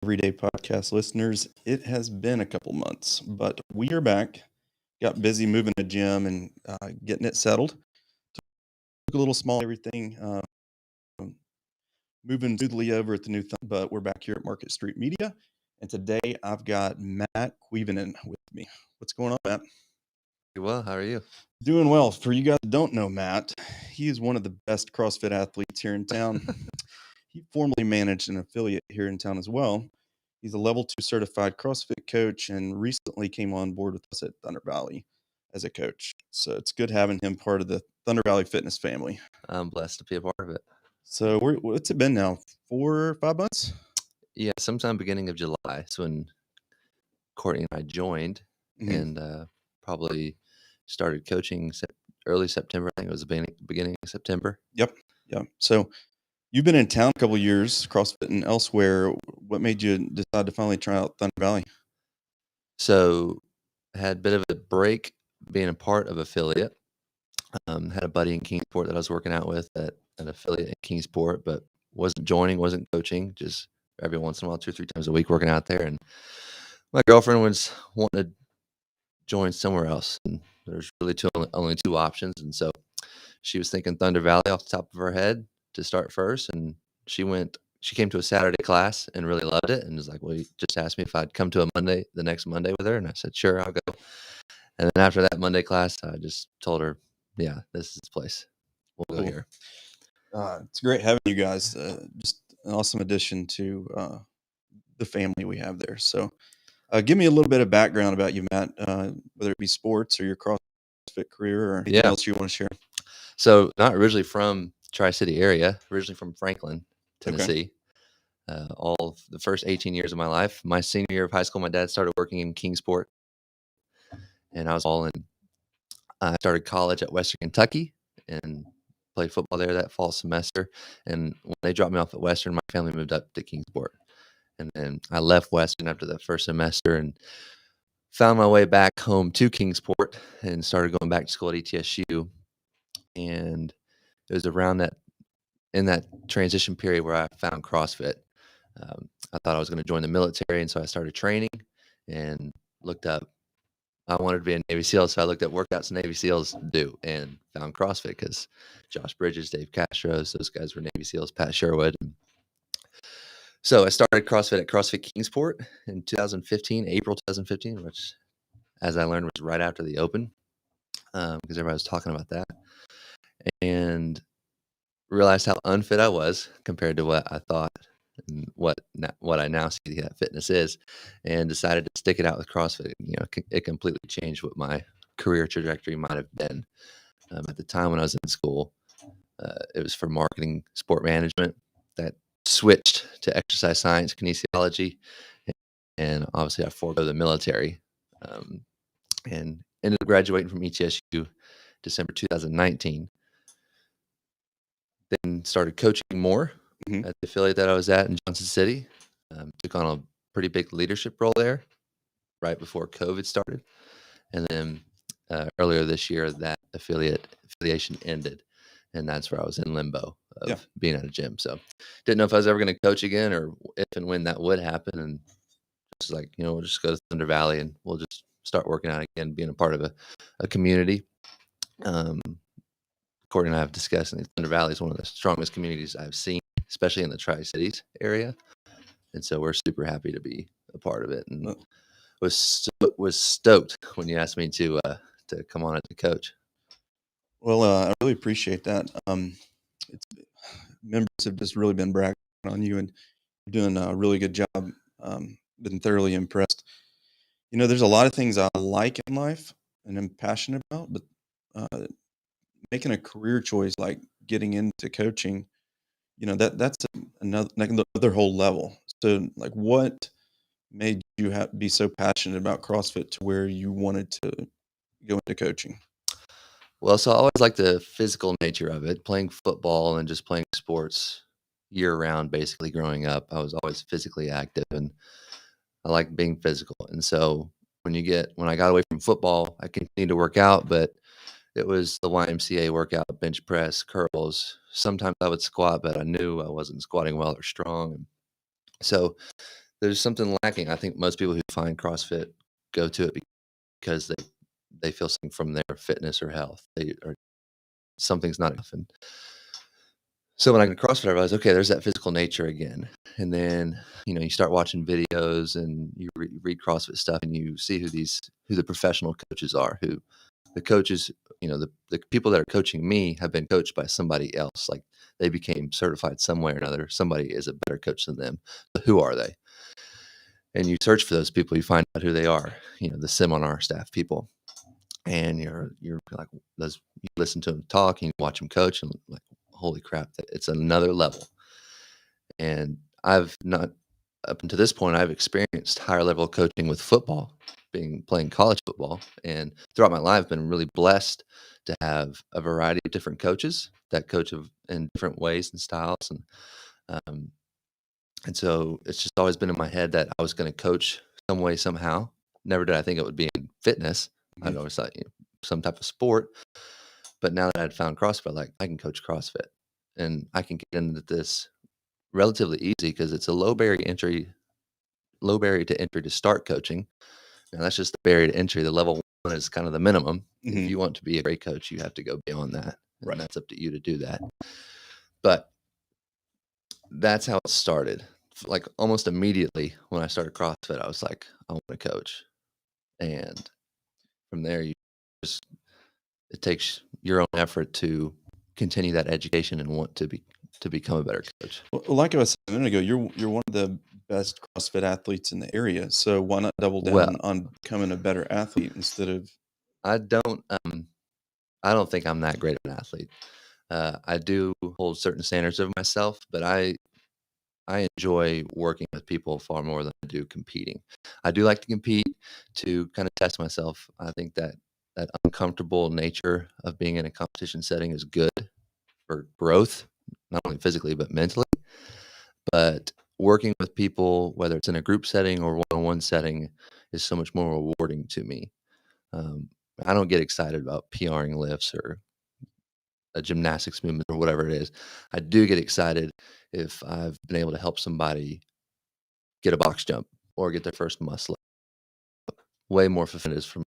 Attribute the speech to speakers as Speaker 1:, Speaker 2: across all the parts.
Speaker 1: everyday podcast listeners. It has been a couple months, but we are back. Got busy moving the gym and getting it settled. Took a little small everything, moving smoothly over at the new but we're back here at Market Street Media. And today I've got Matt Quevenin with me. What's going on, Matt?
Speaker 2: Well, how are you?
Speaker 1: Doing well. For you guys that don't know Matt, he is one of the best CrossFit athletes here in town. He formerly managed an affiliate here in town as well. He's a level 2 certified CrossFit coach and recently came on board with us at Thunder Valley as a coach. So it's good having him part of the Thunder Valley Fitness family.
Speaker 2: I'm blessed to be a part of it.
Speaker 1: So what's it been now? 4 or 5 months?
Speaker 2: Yeah, sometime beginning of July is when Courtney and I joined and probably started coaching early September. I think it was the beginning of September.
Speaker 1: Yep. So you've been in town a couple of years, CrossFit and elsewhere. What made you decide to finally try out Thunder Valley?
Speaker 2: So I had a bit of a break being a part of affiliate. Had a buddy in Kingsport that I was working out with at an affiliate in Kingsport, but wasn't coaching, just every once in a while, 2 or 3 times a week working out there. And my girlfriend was wanting to join somewhere else, and there's really only two options. And so she was thinking Thunder Valley off the top of her head to start first. And she came to a Saturday class and really loved it and was like, well, you just asked me if I'd come to the next Monday with her. And I said, sure, I'll go. And then after that Monday class, I just told her, yeah, this is the place. We'll go here.
Speaker 1: It's great having you guys. Just an awesome addition to the family we have there. So give me a little bit of background about you, Matt, whether it be sports or your CrossFit career or anything else you want to share.
Speaker 2: So not originally from Tri-City area, originally from Franklin, Tennessee. Okay. All the first 18 years of my life. My senior year of high school, my dad started working in Kingsport, and I was all in. I started college at Western Kentucky and played football there that fall semester. And when they dropped me off at Western, my family moved up to Kingsport. And then I left Western after that first semester and found my way back home to Kingsport and started going back to school at ETSU. And it was in that transition period where I found CrossFit. I thought I was going to join the military, and so I started training and looked up. I wanted to be a Navy SEAL, so I looked at workouts Navy SEALs do and found CrossFit because Josh Bridges, Dave Castros, those guys were Navy SEALs, Pat Sherwood. So I started CrossFit at CrossFit Kingsport in April 2015, which, as I learned, was right after the Open because everybody was talking about that. And realized how unfit I was compared to what I thought and what I now see that fitness is, and decided to stick it out with CrossFit. It completely changed what my career trajectory might have been. At the time when I was in school, it was for marketing, sport management. That switched to exercise science, kinesiology, and obviously I forego the military, and ended up graduating from ETSU December 2019. Then started coaching more at the affiliate that I was at in Johnson City. Took on a pretty big leadership role there right before COVID started. And then earlier this year, that affiliation ended. And that's where I was in limbo of being at a gym. So didn't know if I was ever going to coach again or if and when that would happen. And just like, we'll just go to Thunder Valley and we'll just start working out again, being a part of a community. Courtney and I have discussed, and Thunder Valley is one of the strongest communities I've seen, especially in the Tri-Cities area. And so we're super happy to be a part of it, and was stoked when you asked me to come on as a coach.
Speaker 1: Well, I really appreciate that. Members have just really been bragging on you, and you're doing a really good job. Been thoroughly impressed. There's a lot of things I like in life and I'm passionate about, but making a career choice like getting into coaching, that's another whole level. So, like, what made you be so passionate about CrossFit to where you wanted to go into coaching?
Speaker 2: Well, so I always liked the physical nature of it, playing football and just playing sports year round, basically growing up. I was always physically active and I like being physical. And so when I got away from football, I continued to work out, but it was the YMCA workout, bench press, curls. Sometimes I would squat, but I knew I wasn't squatting well or strong. So there's something lacking. I think most people who find CrossFit go to it because they feel something from their fitness or health. They or something's not enough. And so when I got into CrossFit, I realized, okay, there's that physical nature again. And then, you start watching videos and you read CrossFit stuff and you see who the professional coaches are, who the coaches, the people that are coaching me have been coached by somebody else. Like they became certified some way or another. Somebody is a better coach than them. But who are they? And you search for those people, you find out who they are, the seminar staff people. And you're like, you listen to them talk and you watch them coach and like, holy crap, it's another level. And I've not, up until this point, I've experienced higher level coaching with football, playing college football. And throughout my life, I've been really blessed to have a variety of different coaches that coach in different ways and styles. And so it's just always been in my head that I was going to coach some way, somehow. Never did I think it would be in fitness. I'd always thought, some type of sport. But now that I'd found CrossFit, like I can coach CrossFit and I can get into this relatively easy because it's a low barrier to entry to start coaching. Now that's just the barrier to entry. The level 1 is kind of the minimum. If you want to be a great coach, you have to go beyond that. And that's up to you to do that. But that's how it started. Like almost immediately when I started CrossFit, I was like, I want to coach. And from there, it takes your own effort to continue that education and want to become a better coach.
Speaker 1: Well, like I was saying a minute ago, you're one of the best CrossFit athletes in the area. So why not double down on becoming a better athlete instead of?
Speaker 2: I don't think I'm that great of an athlete. I do hold certain standards of myself, but I enjoy working with people far more than I do competing. I do like to compete to kind of test myself. I think that uncomfortable nature of being in a competition setting is good for growth, not only physically but mentally. But working with people, whether it's in a group setting or one-on-one setting, is so much more rewarding to me. I don't get excited about PRing lifts or a gymnastics movement or whatever it is. I do get excited if I've been able to help somebody get a box jump or get their first muscle up. Way more fulfilling is for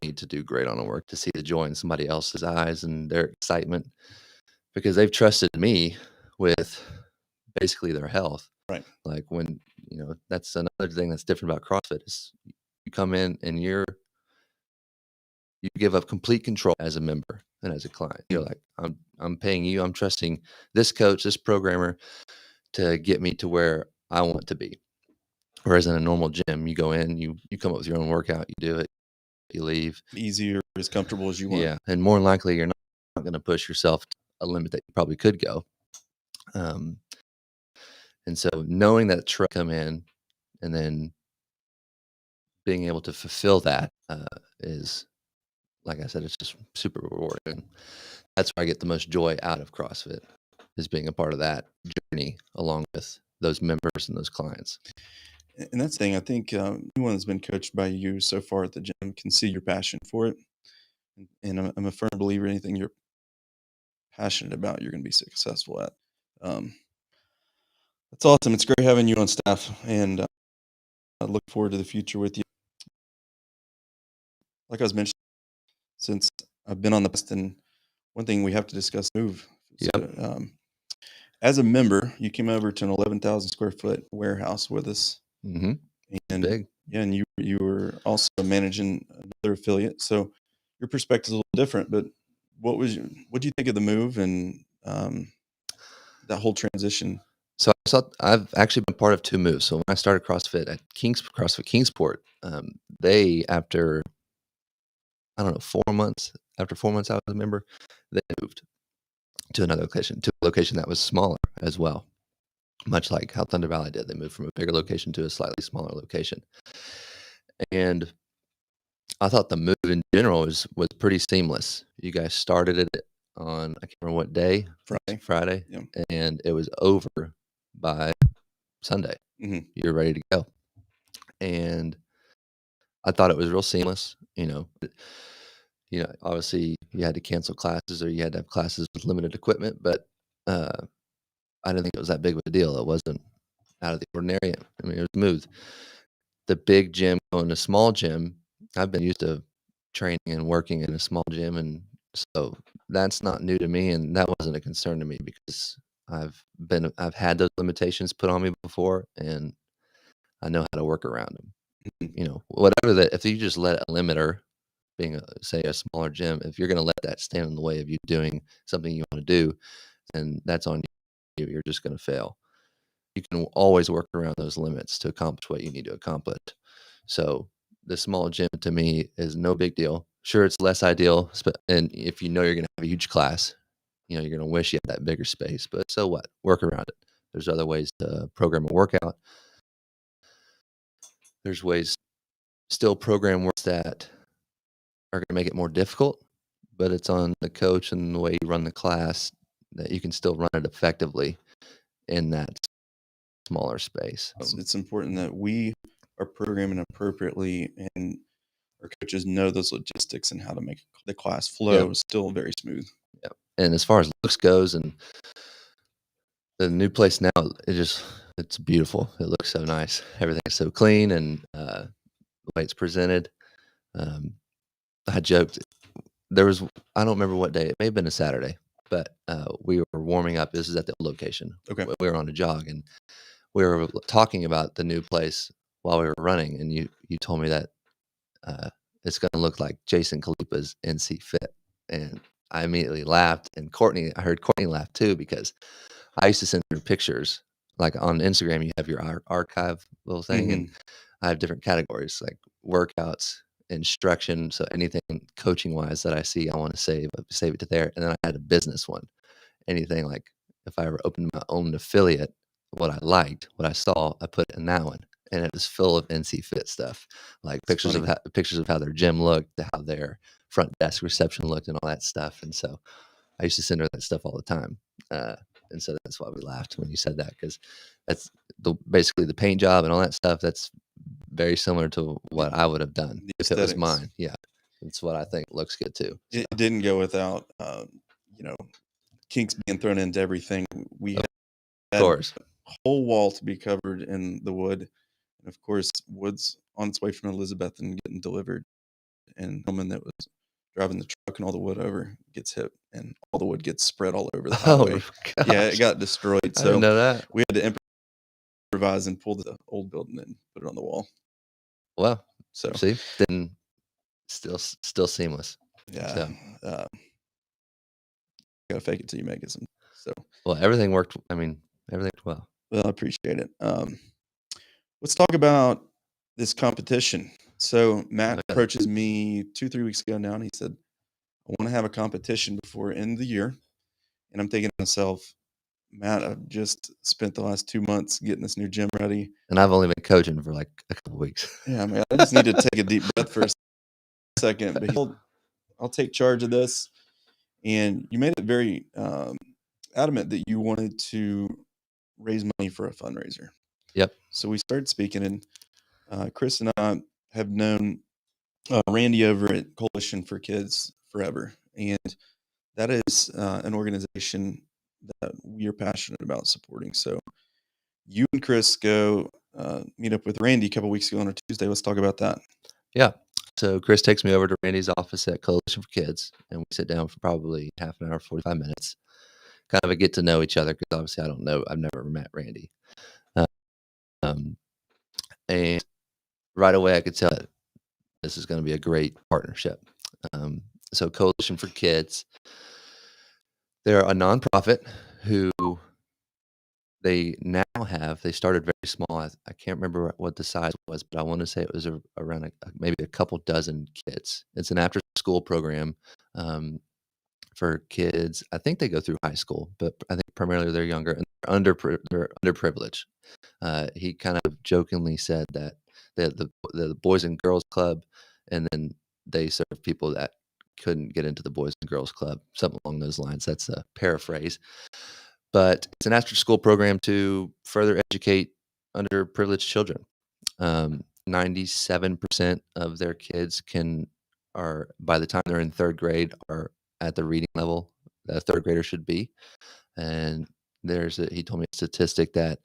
Speaker 2: me to do great on a work, to see the joy in somebody else's eyes and their excitement because they've trusted me with basically their health.
Speaker 1: Right.
Speaker 2: Like when, that's another thing that's different about CrossFit is you come in and you give up complete control as a member and as a client. You're like, I'm paying you, I'm trusting this coach, this programmer to get me to where I want to be. Whereas in a normal gym, you go in, you come up with your own workout, you do it, you leave.
Speaker 1: Easier, as comfortable as you want.
Speaker 2: Yeah. And more than likely, you're not going to push yourself to a limit that you probably could go. And so knowing that trust come in and then being able to fulfill that is, like I said, it's just super rewarding. That's where I get the most joy out of CrossFit, is being a part of that journey along with those members and those clients.
Speaker 1: And that's the thing. I think anyone that's been coached by you so far at the gym can see your passion for it. And I'm a firm believer anything you're passionate about, you're going to be successful at. That's awesome. It's great having you on staff, and I look forward to the future with you. Like I was mentioning, since I've been on the past, and one thing we have to discuss move.
Speaker 2: Yep.
Speaker 1: So, as a member, you came over to an 11,000 square foot warehouse with us.
Speaker 2: Mm-hmm.
Speaker 1: And
Speaker 2: big.
Speaker 1: Yeah, and you were also managing another affiliate, so your perspective is a little different. But what do you think of the move and that whole transition?
Speaker 2: So I've actually been part of 2 moves. So when I started CrossFit at CrossFit Kingsport, they after 4 months, after 4 months I was a member, they moved to another location, to a location that was smaller as well. Much like how Thunder Valley did. They moved from a bigger location to a slightly smaller location. And I thought the move in general was pretty seamless. You guys started it on, I can't remember what day. Friday.
Speaker 1: Yeah.
Speaker 2: And it was over by Sunday.
Speaker 1: Mm-hmm.
Speaker 2: You're ready to go. And I thought it was real seamless. Obviously you had to cancel classes or you had to have classes with limited equipment, but I didn't think it was that big of a deal. It wasn't out of the ordinary. I mean, it was smooth. The big gym going to small gym, I've been used to training and working in a small gym, and so that's not new to me, and that wasn't a concern to me because I've had those limitations put on me before, and I know how to work around them.
Speaker 1: Mhm.
Speaker 2: You know, whatever that if you just let a limiter being say a smaller gym, if you're going to let that stand in the way of you doing something you want to do, then that's on you. You're just going to fail. You can always work around those limits to accomplish what you need to accomplish. So the small gym to me is no big deal. Sure, it's less ideal, and if you know you're going to have a huge class, you're going to wish you had that bigger space. But so what? Work around it. There's other ways to program a workout. There's ways still program works that are going to make it more difficult, but it's on the coach and the way you run the class that you can still run it effectively in that smaller space.
Speaker 1: It's important that we are programming appropriately and our coaches know those logistics and how to make the class flow
Speaker 2: Yep.
Speaker 1: still very smooth.
Speaker 2: Yep. And as far as looks goes, and the new place now, it's beautiful. It looks so nice. Everything's so clean, and the way it's presented. Um, I joked there was I don't remember what day. It may have been a Saturday, but we were warming up. This is at the old location.
Speaker 1: Okay.
Speaker 2: We were on a jog, and we were talking about the new place while we were running. And you told me that it's going to look like Jason Khalipa's NC Fit, and I immediately laughed. And I heard Courtney laugh too because I used to send her pictures. Like on Instagram, you have your archive little thing, and
Speaker 1: Mhm.
Speaker 2: I have different categories like workouts, instruction. So anything coaching wise that I see, I want to save it to there. And then I had a business one. Anything like if I ever opened my own affiliate, what I liked, what I saw, I put it in that one. And it was full of NC Fit stuff, like
Speaker 1: It's funny.
Speaker 2: pictures of how their gym looked, how their front desk reception looked, and all that stuff. And so I used to send her that stuff all the time. Uh, and so that's why we laughed when you said that because that's basically the paint job and all that stuff. That's very similar to what I would have done
Speaker 1: The
Speaker 2: if it was
Speaker 1: aesthetics.
Speaker 2: mine. Yeah, that's what I think looks good too. So,
Speaker 1: It didn't go without, kinks being thrown into everything. We
Speaker 2: of
Speaker 1: had
Speaker 2: course.
Speaker 1: a whole wall to be covered in the wood. And of course, wood's on its way from Elizabeth and getting delivered. And the woman that was driving the truck and all the wood over gets hit, and all the wood gets spread all over the
Speaker 2: Oh
Speaker 1: highway. Yeah, it
Speaker 2: gosh,
Speaker 1: got destroyed.
Speaker 2: I didn't
Speaker 1: So
Speaker 2: know that.
Speaker 1: we had to improvise and pull the old building and put it on the wall.
Speaker 2: Well,
Speaker 1: So
Speaker 2: see, then still seamless.
Speaker 1: yeah,
Speaker 2: So
Speaker 1: uh, gotta fake it till you make it. So
Speaker 2: well, everything worked. I mean, everything worked well.
Speaker 1: well, I appreciate it. Let's talk about this competition. So Matt
Speaker 2: Okay.
Speaker 1: approaches me 2-3 weeks ago now, and he said, "I want to have a competition before end of the year." And I'm thinking to myself, Matt, I've just spent the last 2 months getting this new gym ready.
Speaker 2: And I've only been coaching for like a couple weeks.
Speaker 1: Yeah, man, I just need to take a deep breath for a second. But I'll take charge of this. And you made it very adamant that you wanted to raise money for a fundraiser.
Speaker 2: Yep.
Speaker 1: So we started speaking, and Chris and I have known Randy over at Coalition for Kids forever. And that is an organization that we are passionate about supporting. So you and Chris go meet up with Randy a couple weeks ago on a Tuesday. Let's talk about that.
Speaker 2: Yeah. So Chris takes me over to Randy's office at Coalition for Kids, and we sit down for probably half an hour, 45 minutes, kind of a get to know each other because obviously I've never met Randy. Um, and right away I could tell that this is going to be a great partnership. Um, so Coalition for Kids, they're a nonprofit who they started very small. I can't remember what the size was, but I want to say it was around maybe a couple dozen kids. It's an after school program um, for kids. I think they go through high school, but I think primarily they're younger and they're underprivileged. He kind of jokingly said that the Boys and Girls Club, and then they serve people that couldn't get into the Boys and Girls Club, something along those lines. That's a paraphrase. But it's an after-school program to further educate underprivileged children. 97% of their kids are by the time they're in third grade are at the reading level that a third grader should be. And he told me a statistic that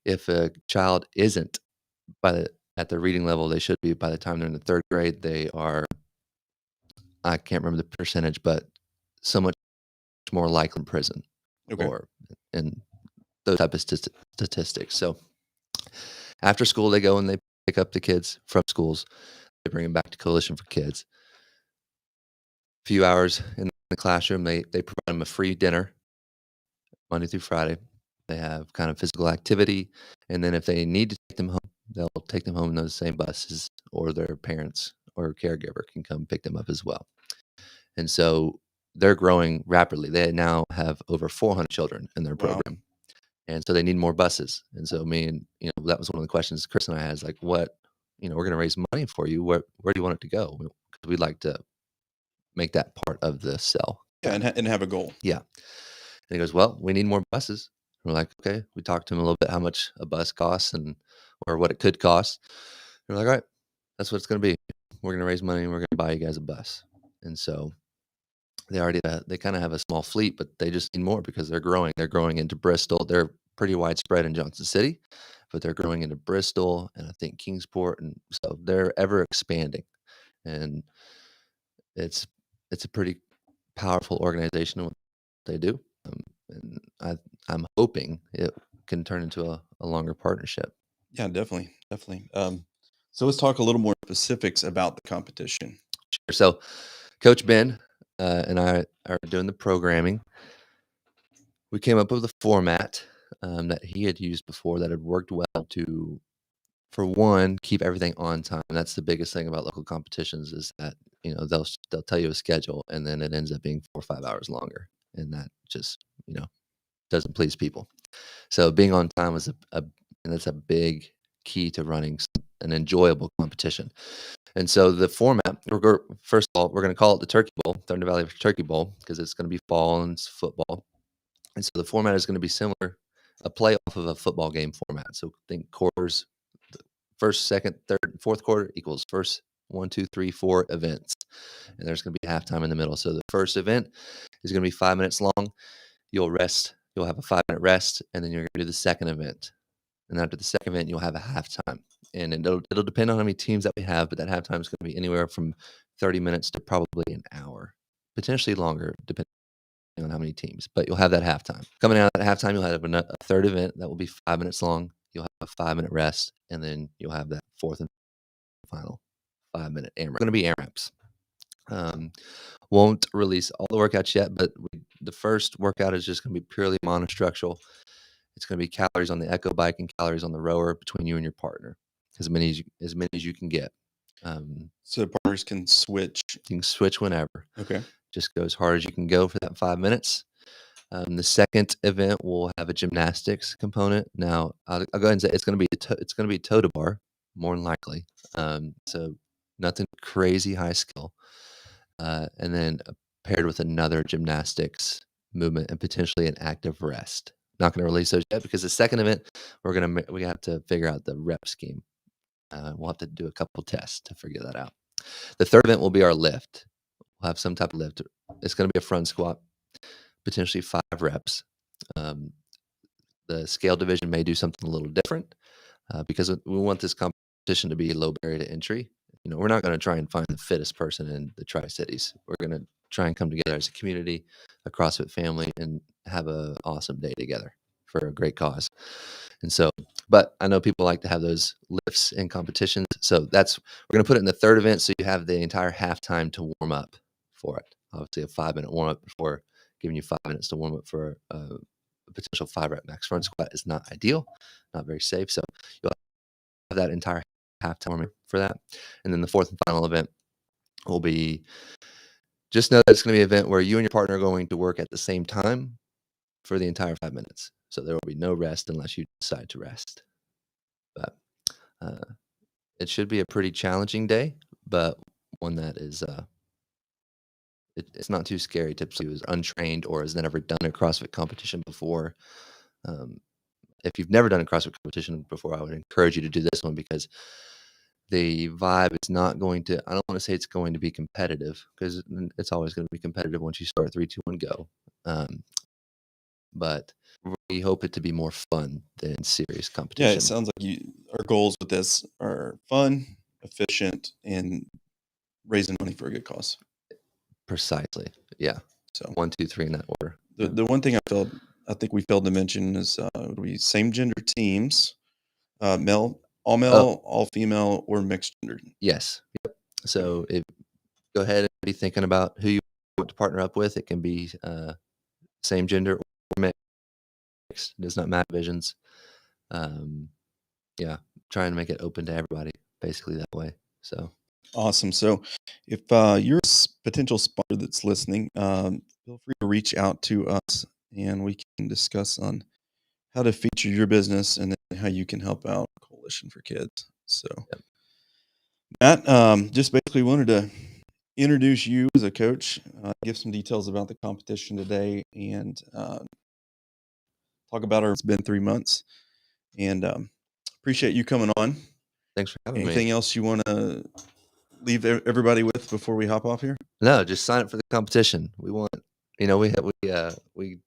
Speaker 2: if a child isn't at the reading level they should be by the time they're in the 3rd grade, they are, I can't remember the percentage, but so much more likely in prison
Speaker 1: Okay.
Speaker 2: or in those type of statistics. So after school, they go and they pick up the kids from schools. They bring them back to Coalition for Kids. A few hours in the classroom, they provide them a free dinner Monday through Friday. They have kind of physical activity, and then if they need to take them home, they'll take them home in those same buses, or their parents or caregiver can come pick them up as well. And so they're growing rapidly. They now have over 400 children in their
Speaker 1: Wow.
Speaker 2: program, and so they need more buses. And so me and that was one of the questions Chris and I had is like, what we're going to raise money for you. Where do you want it to go? Because we'd like to make that part of the sell.
Speaker 1: Yeah, and have a goal.
Speaker 2: Yeah. And he goes, "Well, we need more buses." We're like, "Okay." We talked to him a little bit how much a bus costs or what it could cost. We're like, "All right, that's what it's going to be. We're going to raise money and we're going to buy you guys a bus." And so they kind of have a small fleet, but they just need more because they're growing. They're growing into Bristol. They're pretty widespread in Johnson City, but they're growing into Bristol and I think Kingsport, and so they're ever expanding. And it's a pretty powerful organization in what they do. And I'm hoping it can turn into a longer partnership.
Speaker 1: Yeah, definitely, definitely. So let's talk a little more specifics about the competition.
Speaker 2: Sure. So Coach Ben and I are doing the programming. We came up with a format that he had used before that had worked well to, for one, keep everything on time. That's the biggest thing about local competitions is that they'll tell you a schedule and then it ends up being 4 or 5 hours longer, and that just doesn't please people. So being on time was and that's a big key to running an enjoyable competition. And so the format, first of all, we're going to call it the Turkey Bowl, Thunder Valley Turkey Bowl, because it's going to be fall and it's football. And so the format is going to be similar, a playoff of a football game format. So think quarters, first, second, third, fourth quarter equals first 1, 2, 3, 4 events. And there's going to be halftime in the middle. So the first event is going to be 5 minutes long. You'll rest. You'll have a 5-minute rest, and then you're going to do the second event. And after the second event, you'll have a halftime. And it'll depend on how many teams that we have, but that halftime is going to be anywhere from 30 minutes to probably an hour, potentially longer, depending on how many teams. But you'll have that halftime. Coming out at halftime, you'll have a third event that will be 5 minutes long. You'll have a 5-minute rest, and then you'll have that fourth and final 5-minute AMRAP. Going to be AMRAPs. Won't release all the workouts yet, but the first workout is just going to be purely monostructural. It's going to be calories on the echo bike and calories on the rower between you and your partner, as many as you can get.
Speaker 1: So partners can switch.
Speaker 2: You can switch whenever.
Speaker 1: Okay.
Speaker 2: Just go as hard as you can go for that 5 minutes. The second event will have a gymnastics component. Now, I'll go ahead and say it's going to be toe to bar, more than likely. So nothing crazy high skill, and then paired with another gymnastics movement and potentially an active rest. Not going to release those yet because the second event we have to figure out the rep scheme. We'll have to do a couple tests to figure that out. The third event will be our lift. We'll have some type of lift. It's going to be a front squat, potentially 5 reps. The scale division may do something a little different because we want this competition to be low barrier to entry. We're not going to try and find the fittest person in the Tri-Cities. We're going to try and come together as a community, a CrossFit family, and have an awesome day together for a great cause. And so, but I know people like to have those lifts in competitions. So we're going to put it in the third event. So you have the entire halftime to warm up for it. Obviously a 5-minute warm up before giving you 5 minutes to warm up for a potential 5-rep max front squat is not ideal, not very safe. So you'll have that entire halftime warming for that. And then the fourth and final event will be, just know that it's going to be an event where you and your partner are going to work at the same time for the entire 5 minutes. So there will be no rest unless you decide to rest. But it should be a pretty challenging day, but one that is it's not too scary to who is untrained or has never done a CrossFit competition before. If you've never done a CrossFit competition before, I would encourage you to do this one because the vibe is not going to, I don't want to say it's going to be competitive because it's always going to be competitive once you start 3, 2, 1, go. but we hope it to be more fun than serious
Speaker 1: Yeah,
Speaker 2: competition.
Speaker 1: it sounds like our goals with this are fun, efficient, and raising money for a good cause.
Speaker 2: Precisely. Yeah.
Speaker 1: So
Speaker 2: 1, 2, 3 in that order.
Speaker 1: the one thing I think we failed to mention is we same gender teams, male, all female, or mixed gender.
Speaker 2: Yes. Yep. So go ahead and be thinking about who you want to partner up with. It can be same gender or mixed. It does not matter visions. Yeah, trying to make it open to everybody, basically that way. So
Speaker 1: Awesome. So if you're a potential sponsor that's listening, feel free to reach out to us and we can discuss on how to feature your business and then how you can help out Coalition for Kids. So,
Speaker 2: yep.
Speaker 1: Matt, just basically wanted to introduce you as a coach, give some details about the competition today, and talk about It's been 3 months, and appreciate you coming on.
Speaker 2: Thanks for having me.
Speaker 1: Anything else you want to leave everybody with before we hop off here?
Speaker 2: No, just sign up for the competition. We want, we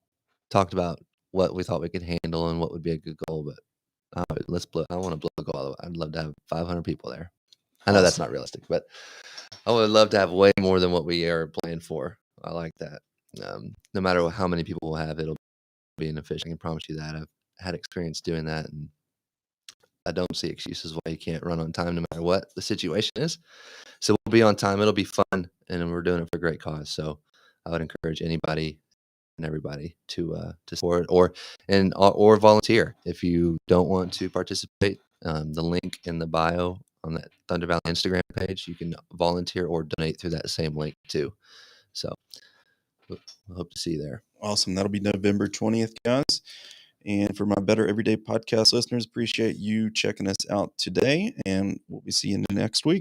Speaker 2: talked about what we thought we could handle and what would be a good goal, but I want to blow the goal. I'd love to have 500 people there. I know that's not realistic, but I would love to have way more than what we are playing for. I like that. No matter how many people we'll have, it'll be an efficient. I can promise you that. I've had experience doing that, and I don't see excuses why you can't run on time no matter what the situation is. So we'll be on time. It'll be fun, and we're doing it for a great cause. So I would encourage anybody and everybody to support or volunteer if you don't want to participate. The link in the bio on that Thunder Valley Instagram page, you can volunteer or donate through that same link too. So we hope to see you there.
Speaker 1: Awesome. That'll be November 20th, guys. And for my Better Everyday podcast listeners, appreciate you checking us out today, and we'll be seeing you next week.